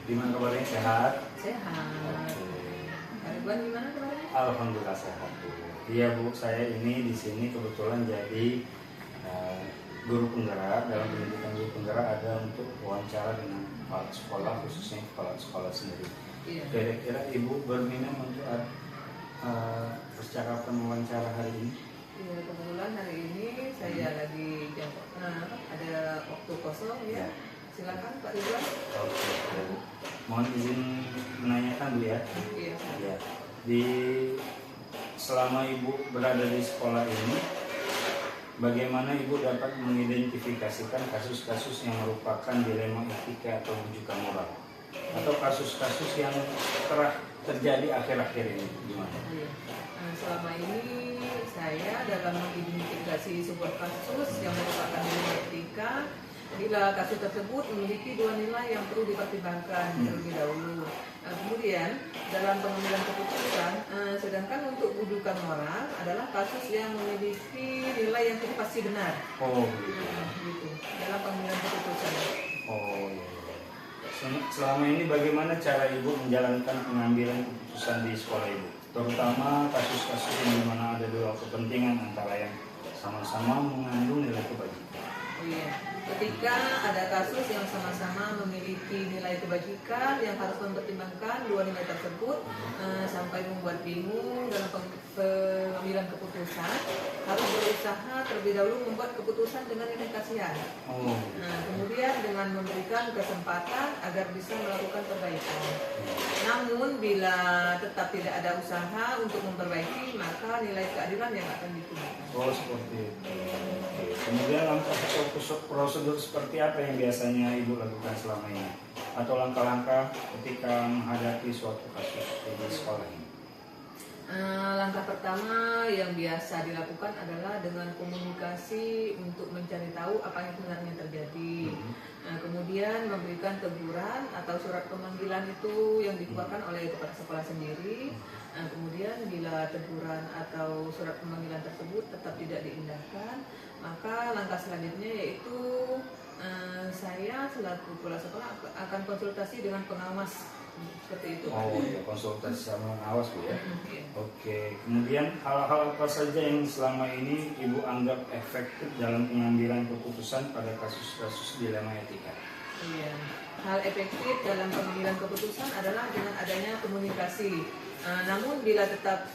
Gimana kabarnya, sehat? Sehat. Oke. Kak Ridwan gimana kabarnya? Alhamdulillah sehat Bu. Iya Bu, saya ini di sini kebetulan jadi guru penggerak. Dalam pendidikan guru penggerak ada untuk wawancara dengan kepala sekolah, khususnya kepala sekolah sendiri. Iya. Kira-kira Ibu berminat untuk percakapan wawancara hari ini? Iya, kebetulan hari ini saya lagi ada waktu kosong ya. Silakan Pak Ridwan. Oke. Mohon izin menanyakan Bu ya. Iya. Ya. Selama Ibu berada di sekolah ini, bagaimana Ibu dapat mengidentifikasikan kasus-kasus yang merupakan dilema etika atau rujukan moral? Atau kasus-kasus yang terjadi akhir-akhir ini, gimana? Iya. Selama ini saya dalam mengidentifikasi sebuah kasus yang merupakan dilema etika, bila kasus tersebut memiliki dua nilai yang perlu dipertimbangkan terlebih dahulu. Kemudian dalam pengambilan keputusan, sedangkan untuk rujukan moral adalah kasus yang memiliki nilai yang pasti benar. Oh, gitu. Dalam pengambilan keputusan. Oh, iya. Selama ini bagaimana cara Ibu menjalankan pengambilan keputusan di sekolah Ibu? Terutama kasus-kasus yang dimana ada dua kepentingan antara yang sama-sama mengandung nilai kebajikan. Oh iya. Ketika ada kasus yang sama-sama memiliki nilai kebajikan yang harus mempertimbangkan dua nilai tersebut, sampai membuat bingung dalam pengambilan keputusan, harus berusaha terlebih dahulu membuat keputusan dengan nilai kasihan. Kemudian dengan memberikan kesempatan agar bisa melakukan perbaikan. Namun bila tetap tidak ada usaha untuk memperbaiki, maka nilai keadilan yang akan digunakan. Oh, seperti itu. Kemudian langkah atau prosedur seperti apa yang biasanya Ibu lakukan selama ini? Atau langkah-langkah ketika menghadapi suatu kasus di sekolah ini? Langkah pertama yang biasa dilakukan adalah dengan komunikasi untuk mencari tahu apa yang sebenarnya terjadi. Kemudian memberikan teguran atau surat pemanggilan itu yang dikeluarkan oleh kepala sekolah sendiri. Kemudian bila teguran atau surat pemanggilan tersebut tetap tidak diindahkan, maka langkah selanjutnya yaitu saya selaku kepala sekolah akan konsultasi dengan pengawas. Seperti itu. Oh ya, konsultasi sama pengawas Bu ya. Oke. Kemudian hal-hal apa saja yang selama ini Ibu anggap efektif dalam pengambilan keputusan pada kasus-kasus dilema etika? Iya. Hal efektif dalam pengambilan keputusan adalah dengan adanya komunikasi. Namun bila tetap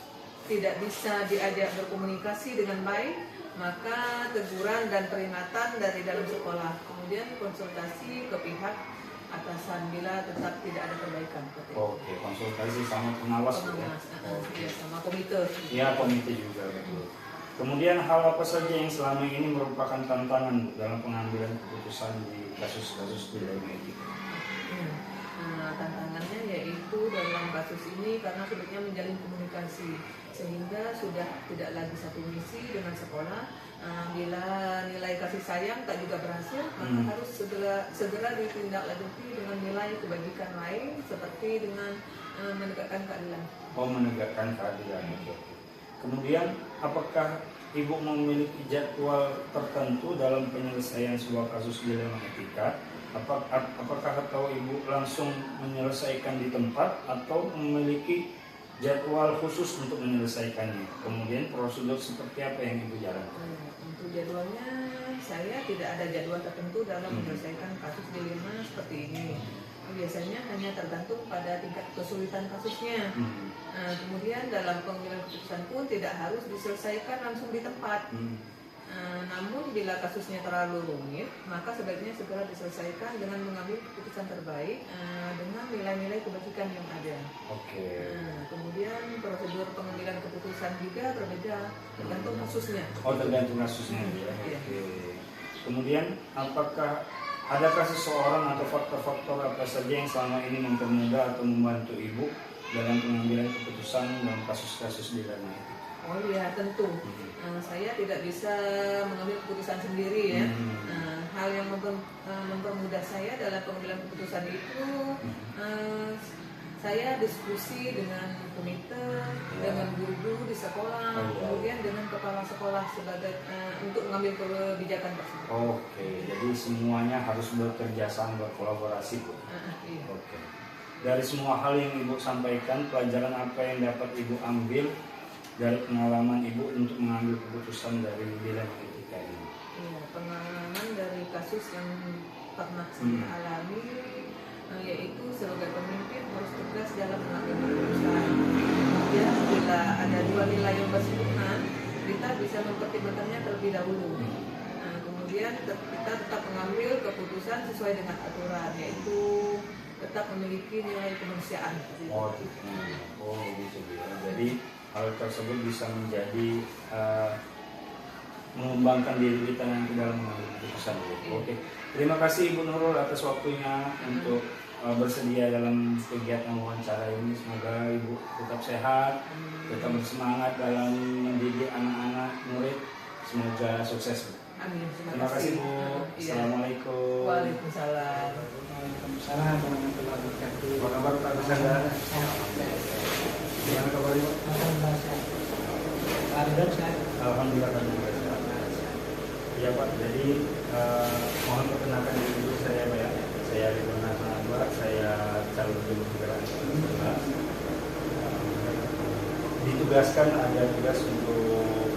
tidak bisa diajak berkomunikasi dengan baik, maka teguran dan peringatan dari dalam sekolah. Kemudian konsultasi ke pihak atasan bila tetap tidak ada perbaikan. Oke, konsultasi sama pengawas. Ya, sama komite. Ya, komite juga betul. Kemudian hal apa saja yang selama ini merupakan tantangan dalam pengambilan keputusan di kasus-kasus dilema etika? Tantangannya yaitu dalam kasus ini karena sulitnya menjalin komunikasi sehingga sudah tidak lagi satu misi dengan sekolah. Bila nilai kasih sayang tak juga berhasil, maka harus segera ditindaklanjuti dengan nilai kebajikan lain seperti dengan menegakkan keadilan. Oh, menegakkan keadilan. Kemudian apakah Ibu memiliki jadwal tertentu dalam penyelesaian sebuah kasus dilema etika? Apakah atau Ibu langsung menyelesaikan di tempat atau memiliki jadwal khusus untuk menyelesaikannya? Kemudian prosedur seperti apa yang Ibu jalankan? Untuk jadwalnya, saya tidak ada jadwal tertentu dalam menyelesaikan kasus dilema seperti ini. Biasanya hanya tergantung pada tingkat kesulitan kasusnya. Kemudian dalam pengambilan keputusan pun tidak harus diselesaikan langsung di tempat. Namun bila kasusnya terlalu rumit, maka sebaiknya segera diselesaikan dengan mengambil keputusan terbaik dengan nilai-nilai kebajikan yang ada. Oke. Kemudian prosedur pengambilan keputusan juga berbeda tergantung kasusnya. Oh, tergantung kasusnya. Oke. Kemudian apakah adakah seseorang atau faktor-faktor apa saja yang selama ini mempermudah atau membantu Ibu dalam pengambilan keputusan dalam kasus-kasus dilema etika? Oh iya, tentu. Saya tidak bisa mengambil keputusan sendiri ya. Hal yang mempermudah saya dalam pengambilan keputusan itu Saya diskusi dengan komite, dengan guru-guru di sekolah, kemudian dengan kepala sekolah sebagai untuk mengambil kebijakan tersebut. Oke, jadi semuanya harus bekerja sama, berkolaborasi, Bu. Iya. Oke. Dari semua hal yang Ibu sampaikan, pelajaran apa yang dapat Ibu ambil dari pengalaman Ibu untuk mengambil keputusan dari dilema etika ini? Iya, pengalaman dari kasus yang pernah saya alami, yaitu sebagai pemimpin harus tegas dalam mengambil keputusan. Ya, bila ada dua nilai yang bersinggungan, kita bisa mempertimbangkannya terlebih dahulu. Nah, kemudian kita tetap mengambil keputusan sesuai dengan aturan, yaitu tetap memiliki nilai kemanusiaan. Oh, gitu. Jadi hal tersebut bisa menjadi mengembangkan diri kita nanti dalam mengambil keputusan. Oke. Terima kasih Ibu Nurul atas waktunya untuk bersedia dalam kegiatan wawancara ini. Semoga Ibu tetap sehat, tetap bersemangat dalam mendidik anak-anak murid. Semoga sukses. Amin. Terima kasih Bu. Assalamualaikum. Waalaikumsalam. Waalaikumsalam warahmatullahi wabarakatuh. Apa kabar Pak Kesanda? Gimana kabarnya? Alhamdulillah sehat. Ya Pak, jadi mohon perkenalkan diri dulu saya Pak ya. Saya Ridwan Hasan Akbar, saya calon gubernur Gerakan 11. Ditugaskan ada tugas untuk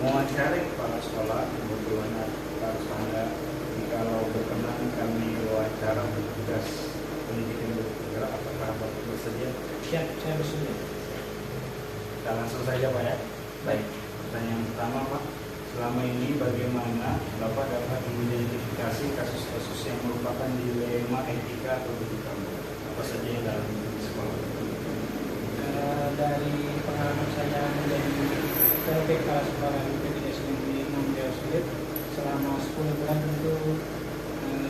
mewawancarai kepala sekolah, bagaimana harus Anda kalau berkenan kami wawancara untuk tugas pendidikan bergerak, apakah Bapak bersedia? Siap, saya bersedia. Kita langsung saja Pak ya. Baik, pertanyaan pertama Pak, selama ini bagaimana Bapak dapat mengidentifikasi kasus-kasus yang merupakan dilema etika atau pendidikan? Apa saja yang dalam sekolah? Dari pengalaman saya menjadi PLT kepala sekolah PTS Negeri 6 Jawa Sulit selama 10 bulan tentu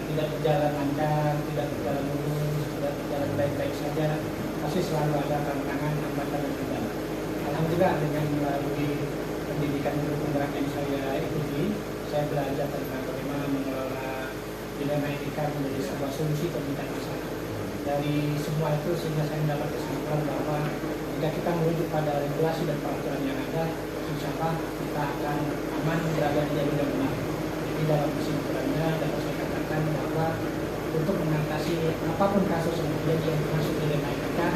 tidak berjalan lancar, tidak berjalan mulus, tidak berjalan baik-baik saja, pasti selalu ada tantangan, hambatan dan kendala. Alhamdulillah dengan melalui pendidikan guru penggerak yang saya ikuti, saya belajar tentang bagaimana mengelola dilema etika menjadi sebuah solusi pemerintahan masalah. Dari semua itu sehingga saya mendapat kesimpulan bahwa jika kita merujuk pada regulasi dan peraturan yang ada, insya Allah kita akan aman berada di jalur yang benar. Jadi dalam kesimpulannya dapat saya katakan bahwa untuk mengatasi apapun kasus yang terjadi yang termasuk dilema etika,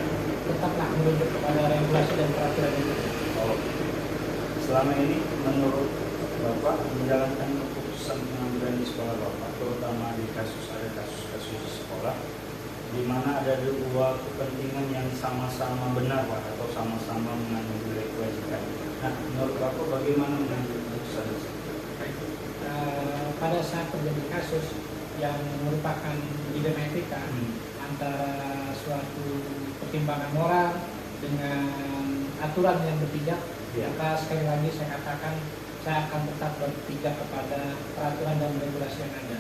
tetaplah merujuk kepada regulasi dan peraturan itu. Selama ini menurut Bapak menjalankan keputusan pengambilan di sekolah Bapak, terutama di ada kasus-kasus di sekolah, di mana ada dua kepentingan yang sama-sama benar Pak, atau sama-sama mengandung kewajiban. Nah, menurut Bapak bagaimana mengambil keputusan tersebut? Pada saat terjadi kasus yang merupakan dilema etika antara suatu pertimbangan moral dengan aturan yang berpijak, maka sekali lagi saya katakan saya akan tetap berpijak kepada peraturan dan regulasi yang ada.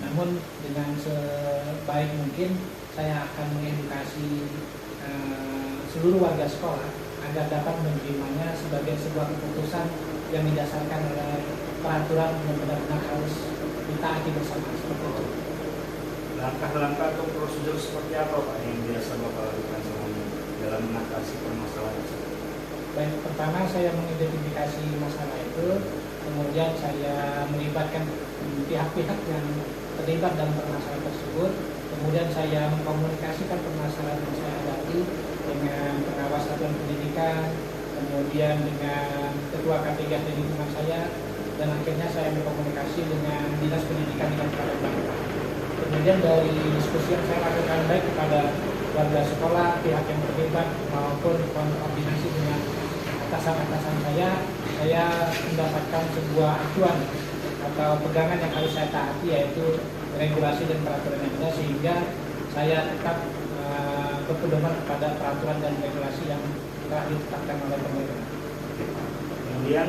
Namun dengan sebaik mungkin saya akan mengedukasi seluruh warga sekolah agar dapat menerimanya sebagai sebuah keputusan yang didasarkan oleh peraturan yang benar-benar harus ditaati bersama. Seperti itu. Langkah-langkah atau prosedur seperti apa Pak yang biasa Bapak lakukan dalam mengatasi permasalahan tersebut? Baik, pertama saya mengidentifikasi masalah itu, kemudian saya melibatkan pihak-pihak yang terlibat dalam permasalahan tersebut, kemudian saya mengkomunikasikan permasalahan yang saya hadapi dengan pengawas satuan pendidikan, kemudian dengan ketua K3 di lingkungan saya, dan akhirnya saya berkomunikasi dengan dinas pendidikan yang Palembang. Kemudian dari diskusi yang saya lakukan baik kepada warga sekolah, pihak yang terlibat maupun koordinasi dengan atasan-atasan saya mendapatkan sebuah acuan atau pegangan yang harus saya taati, yaitu regulasi dan peraturan yang ada, sehingga saya tetap berpedoman kepada peraturan dan regulasi yang telah ditetapkan oleh pemerintah. Kemudian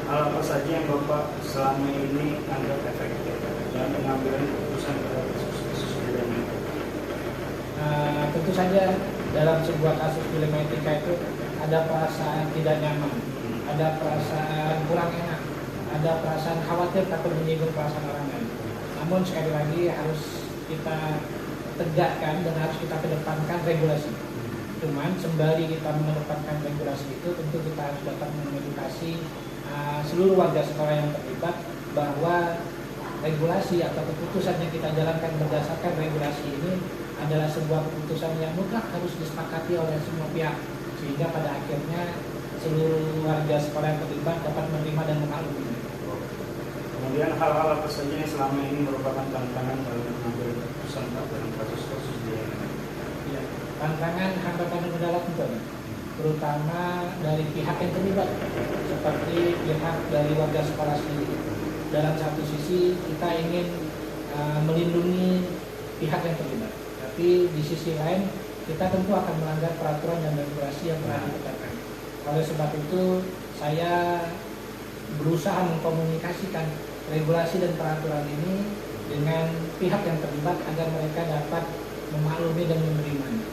hal apa saja yang Bapak selama ini anggap efektif dalam pengambilan keputusan pada kasus-kasus dilema etika? Tentu saja dalam sebuah kasus dilema etika itu ada perasaan tidak nyaman, ada perasaan kurang enak, ada perasaan khawatir takut menyinggung perasaan orang lain. Namun sekali lagi harus kita tegakkan dan harus kita kedepankan regulasi. Cuman sembari kita mengedepankan regulasi itu, tentu kita harus dapat mengedukasi seluruh warga sekolah yang terlibat bahwa regulasi atau keputusan yang kita jalankan berdasarkan regulasi ini adalah sebuah keputusan yang mutlak harus disepakati oleh semua pihak, sehingga pada akhirnya seluruh warga sekolah yang terlibat dapat menerima dan memaklumi. Kemudian hal-hal apa saja yang selama ini merupakan tantangan dalam mengambil keputusan Pak dalam kasus-kasus di Ya, tantangan hambatan dan kendala tentu ada, terutama dari pihak yang terlibat, seperti pihak dari warga sekolah sendiri. Dalam satu sisi kita ingin melindungi pihak yang terlibat, tapi di sisi lain kita tentu akan melanggar peraturan dan regulasi yang telah ditetapkan. Oleh sebab itu saya berusaha mengkomunikasikan regulasi dan peraturan ini dengan pihak yang terlibat agar mereka dapat memaklumi dan menerimanya,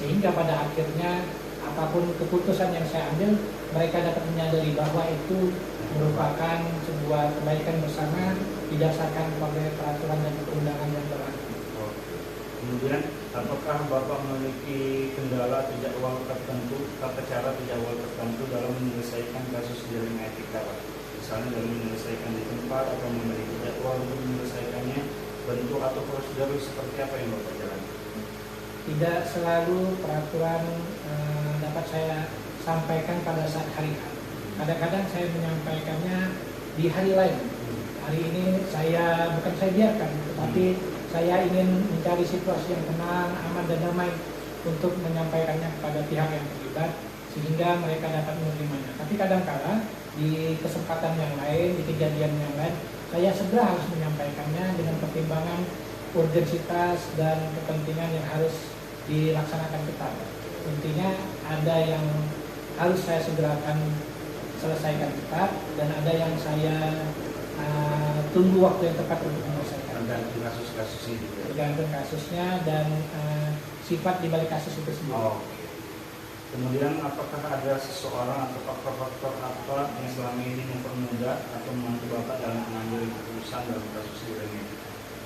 sehingga pada akhirnya apapun keputusan yang saya ambil, mereka dapat menyadari bahwa itu merupakan sebuah kebaikan bersama didasarkan pada peraturan dan perundangan yang berlaku. Kemudian, apakah Bapak memiliki kendala atau jadwal tertentu, tata cara atau jadwal tertentu dalam menyelesaikan kasus jaring etika, Pak? Misalnya dalam menyelesaikan di tempat atau memiliki jadwal untuk menyelesaikannya, bentuk atau prosedur seperti apa yang Bapak jalankan? Tidak selalu peraturan dapat saya sampaikan pada saat hari H. Kadang-kadang saya menyampaikannya di hari lain. Hari ini bukan saya biarkan, tetapi saya ingin mencari situasi yang tenang, aman dan damai untuk menyampaikannya kepada pihak yang terlibat sehingga mereka dapat menerimanya. Tapi kadang-kala di kesempatan yang lain, di kejadian yang lain, saya segera harus menyampaikannya dengan pertimbangan urgensitas dan kepentingan yang harus dilaksanakan ketat. Intinya ada yang harus saya segerakan selesaikan cepat dan ada yang saya tunggu waktu yang tepat untuk menyelesaikan. Tergantung kasus-kasus ini. Tergantung kasusnya dan sifat di balik kasus itu sendiri. Oh, okay. Kemudian apakah ada seseorang atau faktor-faktor apa yang selama ini mempermudah atau membantu Bapak dalam mengambil keputusan dalam kasus ini?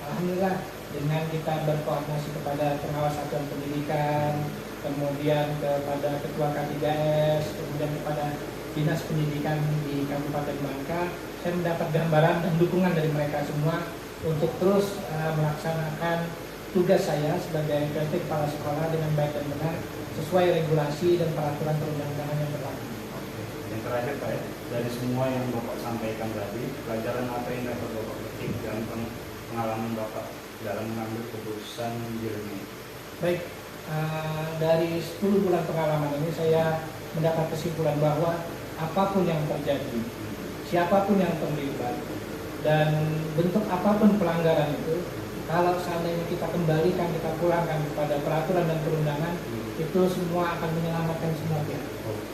Alhamdulillah, dengan kita berkoordinasi kepada pengawas satuan pendidikan, kemudian kepada ketua K3S, kemudian kepada Dinas Pendidikan di Kabupaten Bangka, saya mendapat gambaran dan dukungan dari mereka semua untuk terus melaksanakan tugas saya sebagai PLT Kepala Sekolah dengan baik dan benar sesuai regulasi dan peraturan perundang-undangan yang berlaku. Yang terakhir Pak, dari semua yang Bapak sampaikan tadi, pelajaran apa yang dapat Bapak petik dalam pengalaman Bapak dalam mengambil keputusan ini? Baik, dari 10 bulan pengalaman ini saya mendapat kesimpulan bahwa apapun yang terjadi, siapapun yang terlibat, dan bentuk apapun pelanggaran itu, kalau seandainya kita kembalikan, kita pulangkan kepada peraturan dan perundangan, itu semua akan menyelamatkan semua pihak.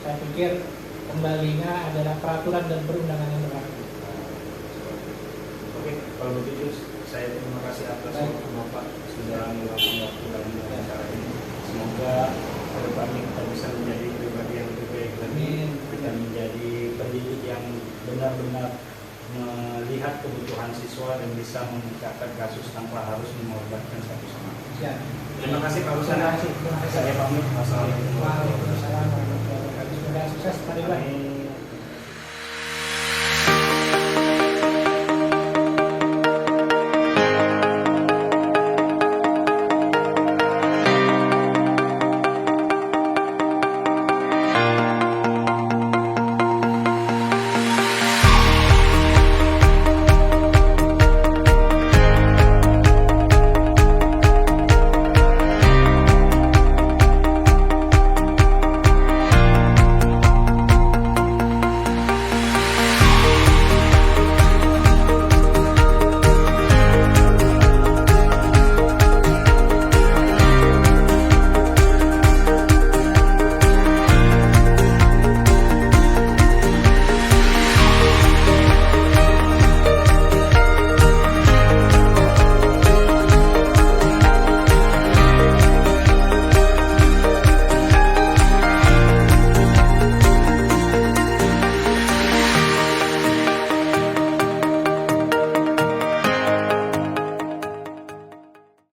Saya pikir kembalinya adalah peraturan dan perundangan yang berlaku. Oke, kalau begitu saya terima kasih atas waktu Bapak sudah meluangkan waktu dalam acara ini. Semoga kedepannya kita bisa menjadi pribadi yang lebih baik lagi dan menjadi pendidik yang benar-benar melihat kebutuhan siswa dan bisa memecahkan kasus tanpa harus mengorbankan satu sama lain. Ya. Terima kasih Pak Rusana. Terima kasih. Saya pamit. Wassalamualaikum warahmatullahi wabarakatuh. Waalaikumsalam warahmatullahi wabarakatuh. Semoga sukses. Mari, Pak. Amin.